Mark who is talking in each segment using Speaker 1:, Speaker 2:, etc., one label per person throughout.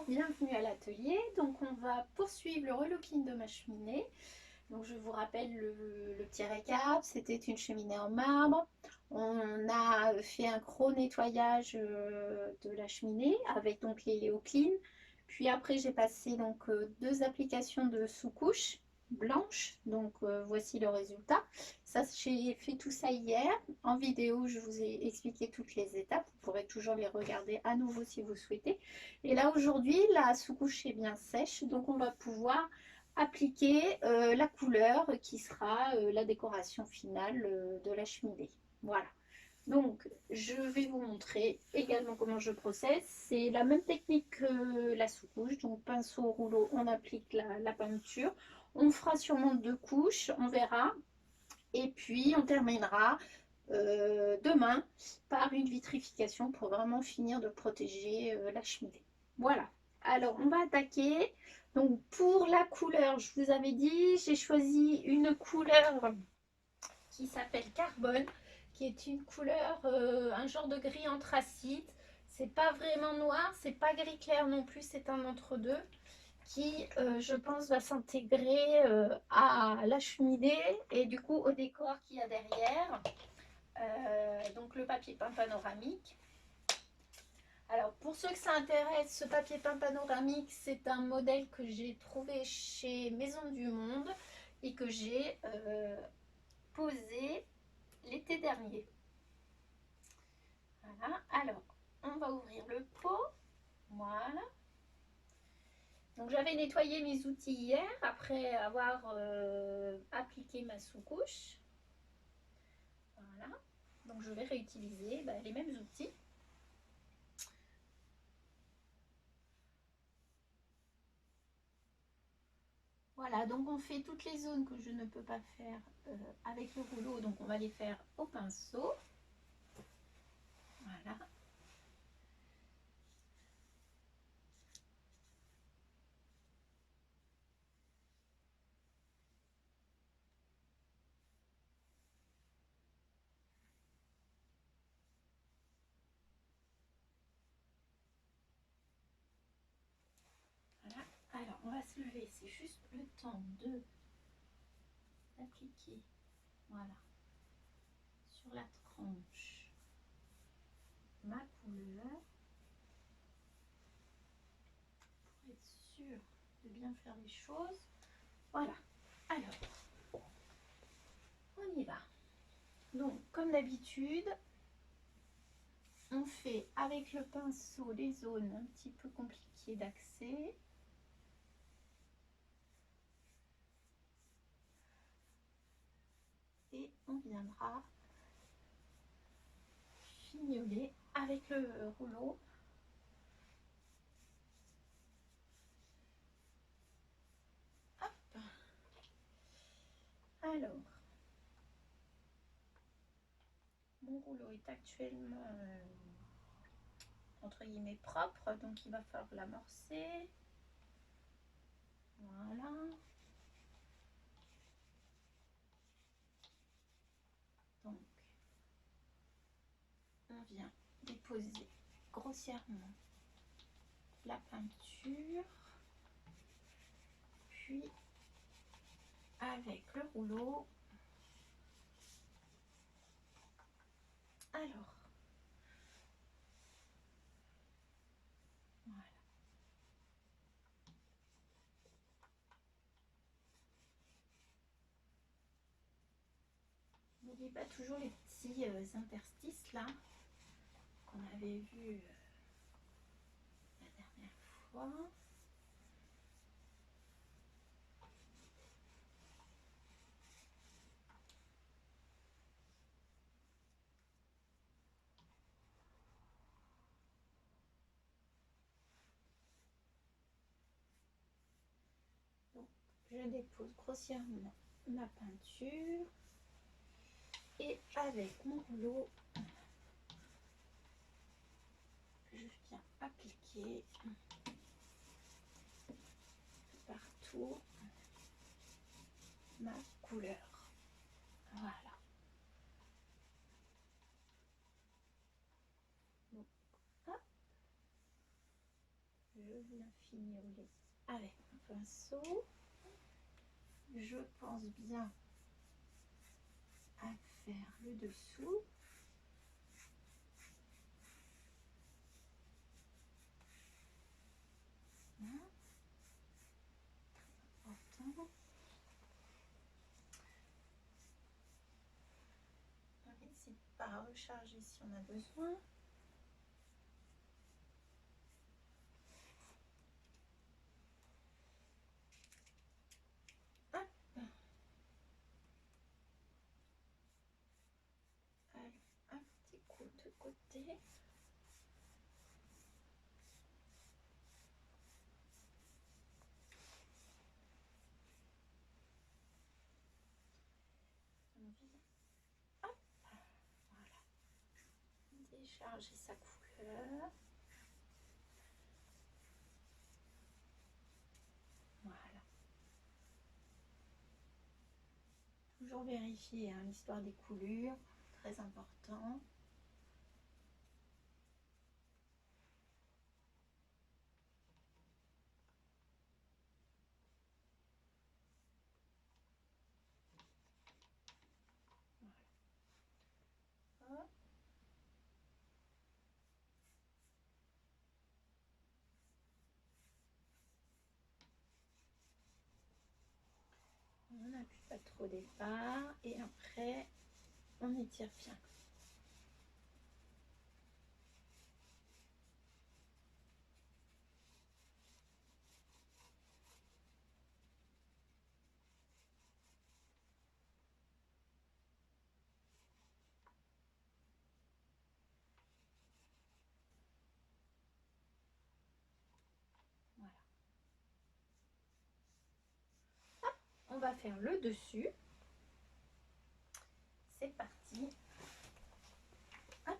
Speaker 1: bienvenue à l'atelier. Donc on va poursuivre le relooking de ma cheminée. Donc je vous rappelle le petit récap, c'était une cheminée en marbre. On a fait un gros nettoyage de la cheminée avec donc les Léo Clean. Puis après j'ai passé donc deux applications de sous-couche blanche. Donc voici le résultat. Ça, j'ai fait tout ça hier. En vidéo, je vous ai expliqué toutes les étapes. Vous pourrez toujours les regarder à nouveau si vous souhaitez. Et là, aujourd'hui, la sous-couche est bien sèche. Donc, on va pouvoir appliquer la couleur qui sera la décoration finale de la cheminée. Voilà. Donc, je vais vous montrer également comment je procède. C'est la même technique que la sous-couche. Donc, pinceau, rouleau, on applique la peinture. On fera sûrement deux couches, on verra. Et puis, on terminera demain par une vitrification pour vraiment finir de protéger la cheminée. Voilà. Alors, on va attaquer. Donc, pour la couleur, je vous avais dit, j'ai choisi une couleur qui s'appelle Carbone, qui est une couleur, un genre de gris anthracite. C'est pas vraiment noir, c'est pas gris clair non plus, c'est un entre-deux qui, je pense, va s'intégrer à la cheminée et du coup au décor qu'il y a derrière. Donc le papier peint panoramique. Alors pour ceux que ça intéresse, ce papier peint panoramique, c'est un modèle que j'ai trouvé chez Maison du Monde et que j'ai posé l'été dernier. Voilà, alors on va ouvrir le pot. Voilà. Donc j'avais nettoyé mes outils hier après avoir appliqué ma sous-couche. Voilà. Donc je vais réutiliser les mêmes outils. Voilà, donc on fait toutes les zones que je ne peux pas faire avec le rouleau, donc on va les faire au pinceau. Voilà. Voilà. Alors, on va se lever, c'est juste le temps de d'appliquer, voilà, sur la tranche ma couleur pour être sûr de bien faire les choses. Voilà. Alors, on y va. Donc, comme d'habitude, on fait avec le pinceau les zones un petit peu compliquées d'accès. Et on viendra fignoler avec le rouleau. Hop. Alors, mon rouleau est actuellement entre guillemets propre, donc il va falloir l'amorcer. Voilà. Donc, on vient déposer grossièrement la peinture, puis avec le rouleau. Alors, voilà. N'oubliez pas toujours les petits interstices là qu'on avait vu la dernière fois. Donc, je dépose grossièrement ma peinture et avec mon rouleau, je viens appliquer partout ma couleur. Voilà. Donc, hop, je viens fignoler avec mon pinceau. Je pense bien à faire le dessous. Voilà. Important. On n'hésite pas à recharger si on a besoin. Allez, un petit coup de côté. Hop, voilà. Décharger sa couleur. Voilà. Toujours vérifier hein, l'histoire des coulures, très important. Voilà. Hop. On n'appuie pas trop au départ et après on étire bien. Voilà. Hop, on va faire le dessus. C'est parti. Hop.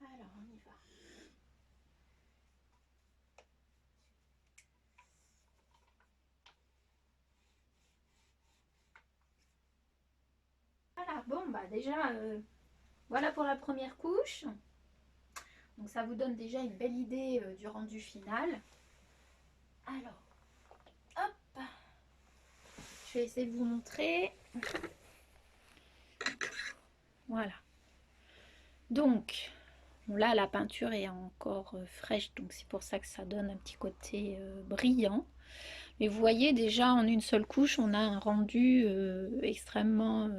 Speaker 1: Alors on y va. Voilà, bon bah déjà voilà pour la première couche. Donc ça vous donne déjà une belle idée du rendu final. Alors, hop, je vais essayer de vous montrer. Voilà. Donc, bon, là la peinture est encore fraîche, donc c'est pour ça que ça donne un petit côté brillant. Mais vous voyez déjà en une seule couche, on a un rendu extrêmement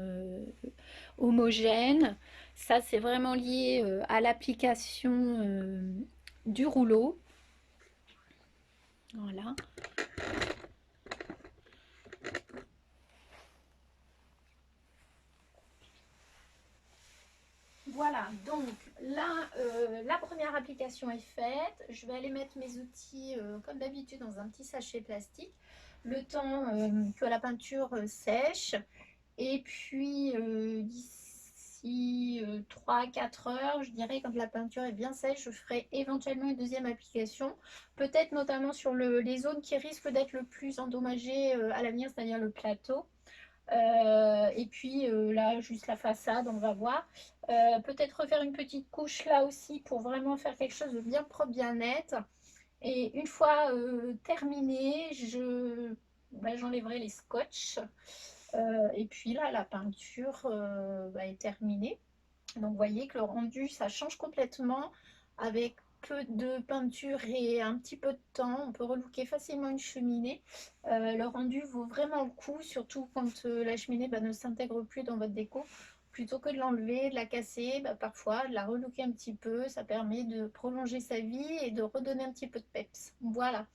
Speaker 1: homogène. Ça, c'est vraiment lié à l'application du rouleau. Voilà. Voilà, donc là, la première application est faite. Je vais aller mettre mes outils, comme d'habitude, dans un petit sachet plastique. Le temps que la peinture sèche. Et puis, d'ici 3-4 heures, je dirais, quand la peinture est bien sèche, je ferai éventuellement une deuxième application. Peut-être notamment sur les zones qui risquent d'être le plus endommagées à l'avenir, c'est-à-dire le plateau. Et puis là, juste la façade, on va voir. Peut-être refaire une petite couche là aussi pour vraiment faire quelque chose de bien propre, bien net. Et une fois terminé, j'enlèverai les scotch. Et puis là, la peinture est terminée. Donc vous voyez que le rendu, ça change complètement avec peu de peinture et un petit peu de temps. On peut relooker facilement une cheminée. Le rendu vaut vraiment le coup, surtout quand la cheminée ne s'intègre plus dans votre déco. Plutôt que de l'enlever, de la casser, parfois de la relooker un petit peu, ça permet de prolonger sa vie et de redonner un petit peu de peps. Voilà.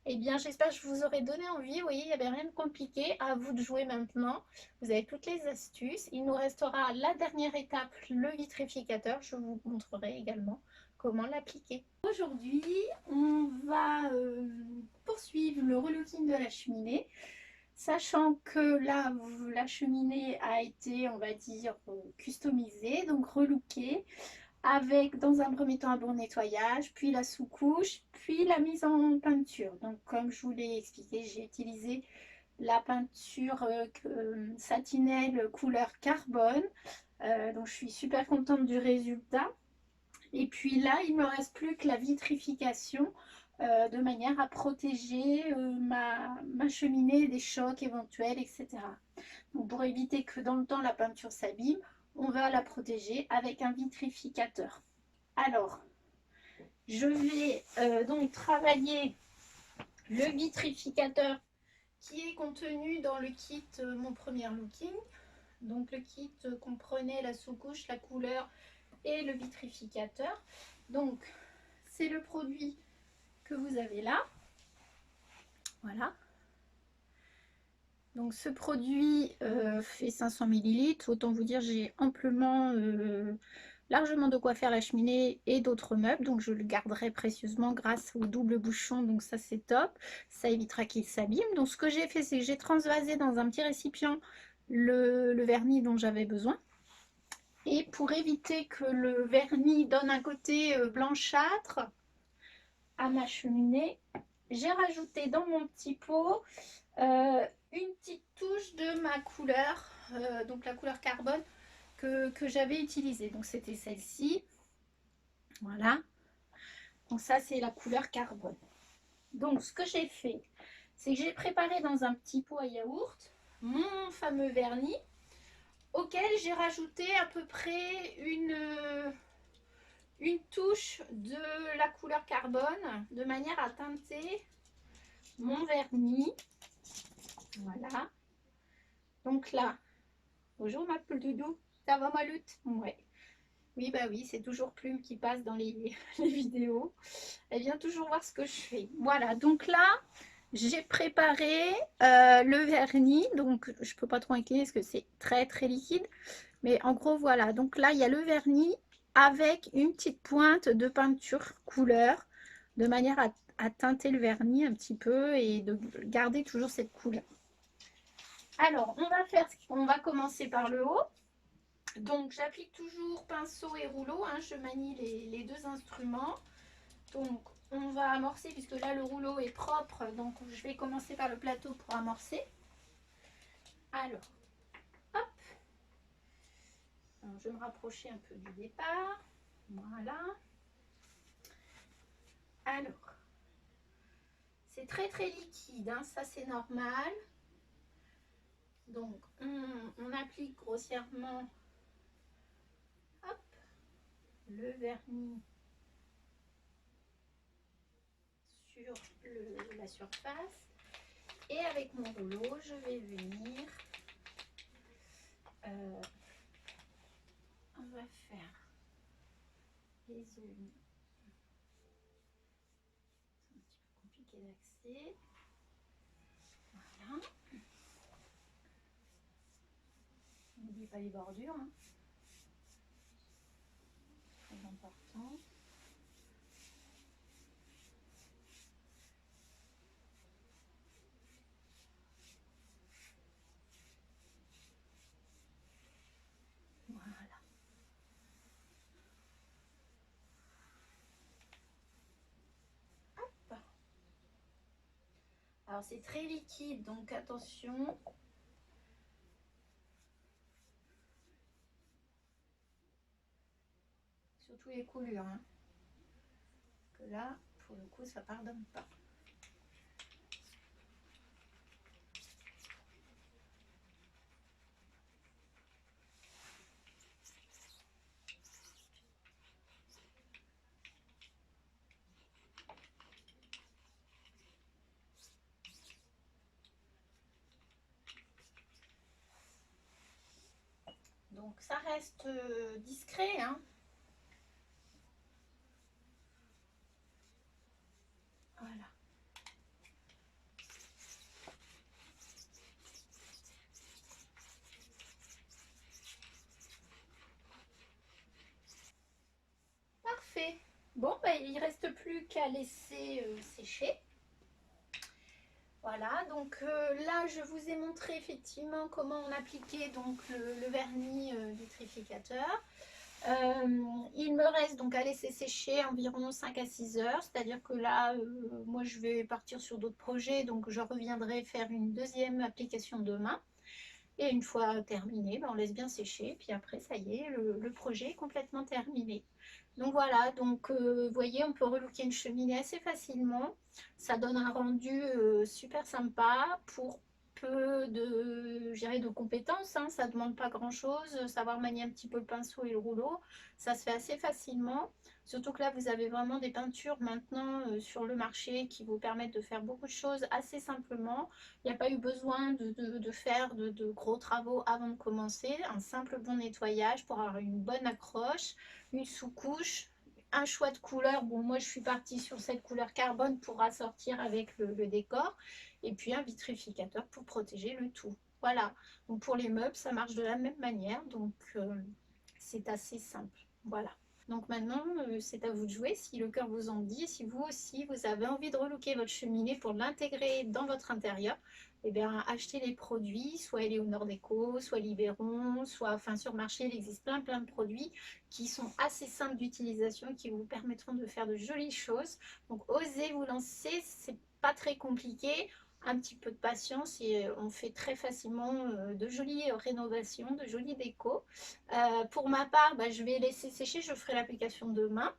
Speaker 1: Eh bien, j'espère que je vous aurai donné envie. Vous voyez, il n'y avait rien de compliqué. À vous de jouer maintenant. Vous avez toutes les astuces. Il nous restera la dernière étape, le vitrificateur. Je vous montrerai également comment l'appliquer. Aujourd'hui, on va poursuivre le relooking de la cheminée. Sachant que là, la cheminée a été, on va dire, customisée, donc relookée avec dans un premier temps un bon nettoyage, puis la sous-couche, puis la mise en peinture. Donc comme je vous l'ai expliqué, j'ai utilisé la peinture satinelle couleur carbone. Donc je suis super contente du résultat. Et puis là, il ne me reste plus que la vitrification de manière à protéger ma cheminée des chocs éventuels, etc. Donc pour éviter que dans le temps la peinture s'abîme, on va la protéger avec un vitrificateur. Alors, je vais donc travailler le vitrificateur qui est contenu dans le kit Mon Premier Looking. Donc le kit comprenait la sous-couche, la couleur et le vitrificateur. Donc c'est le produit que vous avez là. Voilà. Donc ce produit fait 500 ml. Autant vous dire, j'ai amplement, largement de quoi faire la cheminée et d'autres meubles. Donc je le garderai précieusement grâce au double bouchon. Donc ça c'est top. Ça évitera qu'il s'abîme. Donc ce que j'ai fait, c'est que j'ai transvasé dans un petit récipient le vernis dont j'avais besoin. Et pour éviter que le vernis donne un côté blanchâtre à ma cheminée, j'ai rajouté dans mon petit pot une petite touche de ma couleur, donc la couleur carbone que j'avais utilisée. Donc c'était celle-ci. Voilà. Donc ça c'est la couleur carbone. Donc ce que j'ai fait, c'est que j'ai préparé dans un petit pot à yaourt mon fameux vernis auquel j'ai rajouté à peu près une touche de la couleur carbone de manière à teinter mon vernis. Voilà. Donc là, bonjour ma poule doudou, ça va ma lutte? Ouais. Oui, bah oui, c'est toujours Plume qui passe dans les vidéos. Elle vient toujours voir ce que je fais. Voilà, donc là, j'ai préparé le vernis. Donc, je peux pas trop incliner parce que c'est très très liquide. Mais en gros, voilà. Donc là, il y a le vernis avec une petite pointe de peinture couleur de manière à teinter le vernis un petit peu et de garder toujours cette couleur. Alors, on va commencer par le haut. Donc, j'applique toujours pinceau et rouleau. Hein, je manie les deux instruments. Donc, on va amorcer puisque là, le rouleau est propre. Donc, je vais commencer par le plateau pour amorcer. Alors, hop. Alors, je vais me rapprocher un peu du départ. Voilà. Alors, c'est très très liquide. Hein, ça, c'est normal. Donc, on applique grossièrement hop, le vernis sur la surface. Et avec mon rouleau, je vais venir, on va faire les zones. C'est un petit peu compliqué d'accès. Voilà. N'oubliez pas les bordures. Hein. Très important. Voilà. Hop. Alors c'est très liquide, donc attention. Surtout les coulures. Hein. Parce que là, pour le coup, ça pardonne pas. Donc ça reste discret. Hein. Voilà. parfait. Bon, bah, il reste plus qu'à laisser sécher. Voilà, donc là je vous ai montré effectivement comment on appliquait donc le vernis vitrificateur. Il me reste donc à laisser sécher environ 5 à 6 heures, c'est-à-dire que là, moi je vais partir sur d'autres projets, donc je reviendrai faire une deuxième application demain. Et une fois terminé, ben, on laisse bien sécher, puis après ça y est, le projet est complètement terminé. Donc voilà, donc vous voyez, on peut relooker une cheminée assez facilement. Ça donne un rendu super sympa pour peu de, je dirais, de compétences, hein. Ça ne demande pas grand-chose, savoir manier un petit peu le pinceau et le rouleau, ça se fait assez facilement. Surtout que là, vous avez vraiment des peintures maintenant sur le marché qui vous permettent de faire beaucoup de choses assez simplement. Il n'y a pas eu besoin de faire de gros travaux avant de commencer. Un simple bon nettoyage pour avoir une bonne accroche, une sous-couche, un choix de couleur. Bon, moi, je suis partie sur cette couleur carbone pour assortir avec le décor. Et puis, un vitrificateur pour protéger le tout. Voilà. Donc, pour les meubles, ça marche de la même manière. Donc, c'est assez simple. Voilà. Donc maintenant, c'est à vous de jouer si le cœur vous en dit. Si vous aussi, vous avez envie de relooker votre cheminée pour l'intégrer dans votre intérieur, eh bien, achetez les produits, soit Eleonore Déco, soit Libéron, soit, enfin, sur le marché, il existe plein de produits qui sont assez simples d'utilisation, qui vous permettront de faire de jolies choses. Donc, osez vous lancer, c'est pas très compliqué. Un petit peu de patience et on fait très facilement de jolies rénovations, de jolies décos. Pour ma part, bah, je vais laisser sécher, je ferai l'application demain.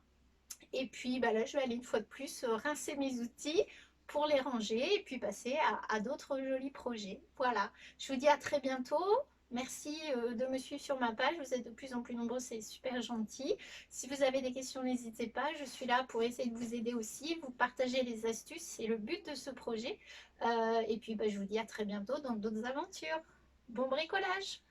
Speaker 1: Et puis bah, là, je vais aller une fois de plus rincer mes outils pour les ranger et puis passer à d'autres jolis projets. Voilà, je vous dis à très bientôt. Merci de me suivre sur ma page, vous êtes de plus en plus nombreux, c'est super gentil. Si vous avez des questions, n'hésitez pas, je suis là pour essayer de vous aider aussi, vous partager les astuces, c'est le but de ce projet. Et puis bah, je vous dis à très bientôt dans d'autres aventures. Bon bricolage!